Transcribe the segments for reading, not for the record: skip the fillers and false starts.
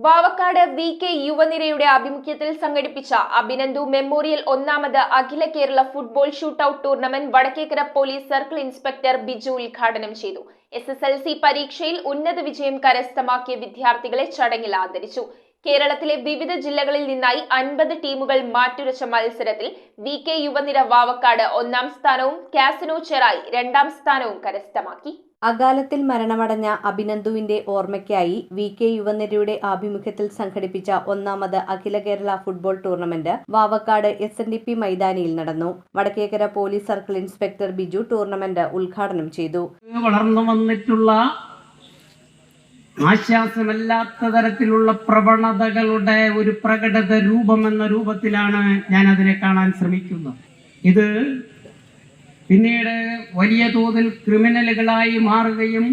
Vavakkad VK യുവനിരയുടെ ആഭിമുഖ്യത്തിൽ സംഘടിപ്പിച്ച Abhinandu memorial ഒന്നാമത് അഖില Kerala football shootout tournament Vadakkekkara police circle inspector Biju ഉദ്ഘാടനം ചെയ്തു. SSLC പരീക്ഷയിൽ ഉന്നത വിജയം കരസ്ഥമാക്കിയ വിദ്യാർത്ഥികളെ ചടങ്ങിൽ ആദരിച്ചു. കേരളത്തിലെ വിവിധ ജില്ലകളിൽ നിന്നായി 50 ടീമുകൾ മാറ്റുരച്ച മത്സരത്തിൽ VK യുവനിര വാവക്കാട് ഒന്നാം സ്ഥാനവും കാസിനോ ചെറായി രണ്ടാം സ്ഥാനവും കരസ്ഥമാക്കി. അകാലത്തിൽ മരണമടഞ്ഞ അഭിനന്ദുവിന്റെ ഓർമ്മയ്ക്കായി VK യുവനിരയുടെ ആഭിമുഖ്യത്തിൽ സംഘടിപ്പിച്ച ഒന്നാമത് അഖില Kerala football tournament Vavakkad SNDP മൈതാനിയിൽ നടന്നു. Vadakkekkara police circle inspector Biju tournament ഉദ്ഘാടനം ചെയ്തു. വളർന്നു വന്നിട്ടുള്ള ആശ്വാസമല്ലാത്ത തരത്തിലുള്ള പ്രവണതകളുടെ ഒരു പ്രകടത രൂപം എന്ന രൂപത്തിലാണ് ഞാൻ അതിനെ കാണാൻ ശ്രമിക്കുന്നത്. ഇത് പിന്നീട് വലിയ തോതിൽ ക്രിമിനലുകളായി മാറുകയും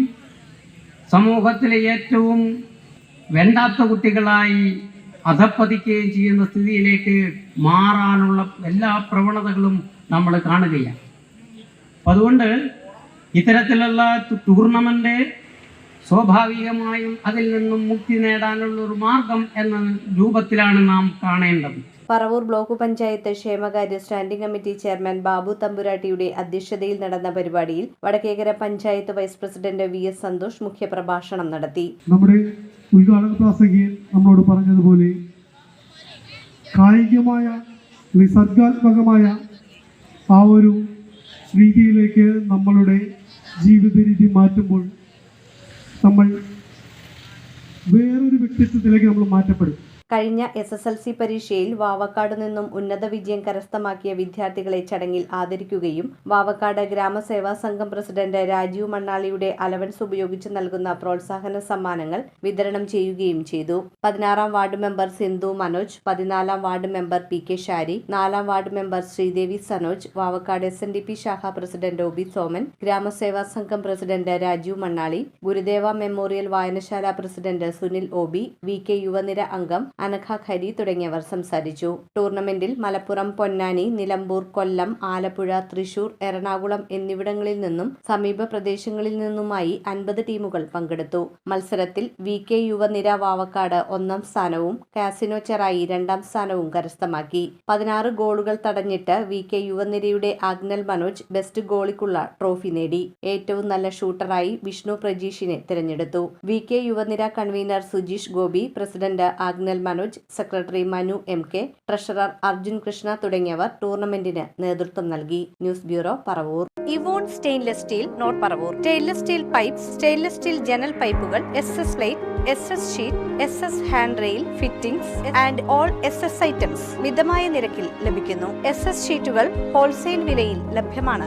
സമൂഹത്തിലെ ഏറ്റവും വേണ്ടാത്ത കുട്ടികളായി അധപ്പതിക്കുകയും ചെയ്യുന്ന സ്ഥിതിയിലേക്ക് മാറാനുള്ള എല്ലാ പ്രവണതകളും നമ്മൾ കാണുകയാണ്. അപ്പം അതുകൊണ്ട് ഇത്തരത്തിലുള്ള ടൂർണമെന്റ് സ്വാഭാവികമായും അതിൽ നിന്നും മുക്തി നേടാനുള്ള ഒരു മാർഗം എന്ന രൂപത്തിലാണ് നാം കാണേണ്ടത്. പറവൂർ ബ്ലോക്ക് പഞ്ചായത്ത് ക്ഷേമകാര്യ സ്റ്റാൻഡിംഗ് കമ്മിറ്റി ചെയർമാൻ ബാബു തമ്പുരാട്ടിയുടെ അധ്യക്ഷതയിൽ നടന്ന പരിപാടിയിൽ Vadakkekara panchayat vice president VS Santhosh മുഖ്യപ്രഭാഷണം നടത്തി. നമ്മുടെ ഉദ്ഘാടന പ്രാസംഗികൻ നമ്മളോട് പറഞ്ഞതുപോലെ കായികമായ സർഗാത്മകമായ ആ ഒരു രീതിയിലേക്ക് നമ്മളുടെ ജീവിത രീതി മാറ്റുമ്പോൾ നമ്മൾ വേറൊരു വ്യക്തിത്വത്തിലേക്ക് നമ്മൾ മാറ്റപ്പെടും. കഴിഞ്ഞ SSLC പരീക്ഷയിൽ വാവക്കാട് നിന്നും ഉന്നത വിജയം കരസ്ഥമാക്കിയ വിദ്യാർത്ഥികളെ ചടങ്ങിൽ ആദരിക്കുകയും വാവക്കാട് ഗ്രാമസേവാ സംഘം പ്രസിഡന്റ് രാജീവ് മണ്ണാളിയുടെ അലവൻസ് ഉപയോഗിച്ച് നൽകുന്ന പ്രോത്സാഹന സമ്മാനങ്ങൾ വിതരണം ചെയ്യുകയും ചെയ്തു. 16-ാം വാർഡ് മെമ്പർ സിന്ധു മനോജ്, 14-ാം വാർഡ് മെമ്പർ PK ഷാരി, 4-ാം ward member Sreedevi Sanoj, Vavakkad SNDP ശാഖാ പ്രസിഡന്റ് OB സോമൻ, ഗ്രാമസേവാ സംഘം പ്രസിഡന്റ് രാജീവ് മണ്ണാളി, ഗുരുദേവ മെമ്മോറിയൽ വായനശാല president Sunil OB, VK Yuvanira അംഗം അനഘ ഖരി തുടങ്ങിയവർ സംസാരിച്ചു. ടൂർണമെന്റിൽ മലപ്പുറം, പൊന്നാനി, നിലമ്പൂർ, കൊല്ലം, ആലപ്പുഴ, തൃശൂർ, എറണാകുളം എന്നിവിടങ്ങളിൽ നിന്നും സമീപ പ്രദേശങ്ങളിൽ നിന്നുമായി 50 ടീമുകൾ പങ്കെടുത്തു. മത്സരത്തിൽ VK യുവനിര വാവക്കാട് ഒന്നാം സ്ഥാനവും കാസിനോ ചെറായി രണ്ടാം സ്ഥാനവും കരസ്ഥമാക്കി. 16 ഗോളുകൾ തടഞ്ഞിട്ട് VK യുവനിരയുടെ ആഗ്നൽ മനോജ് ബെസ്റ്റ് ഗോളിക്കുള്ള ട്രോഫി നേടി. ഏറ്റവും നല്ല ഷൂട്ടറായി വിഷ്ണു പ്രജീഷിനെ തിരഞ്ഞെടുത്തു. VK Yuvanira convener Sujeesh Gopi, president Agnal Manoj, secretary Manu MK, treasurer Arjun Krishna തുടങ്ങിയവർ ടൂർണമെന്റിന് നേതൃത്വം നൽകി. News bureau, Paravur. Evon stainless steel, north Paravur. Stainless steel pipes, stainless steel ജനൽ പൈപ്പുകൾ, SS plate, SS sheet, SS hand rail, fittings and all SS items മിതമായ നിരക്കിൽ ലഭിക്കുന്നു. SS ഷീറ്റുകൾ ഹോൾസെയിൽ വിലയിൽ ലഭ്യമാണ്.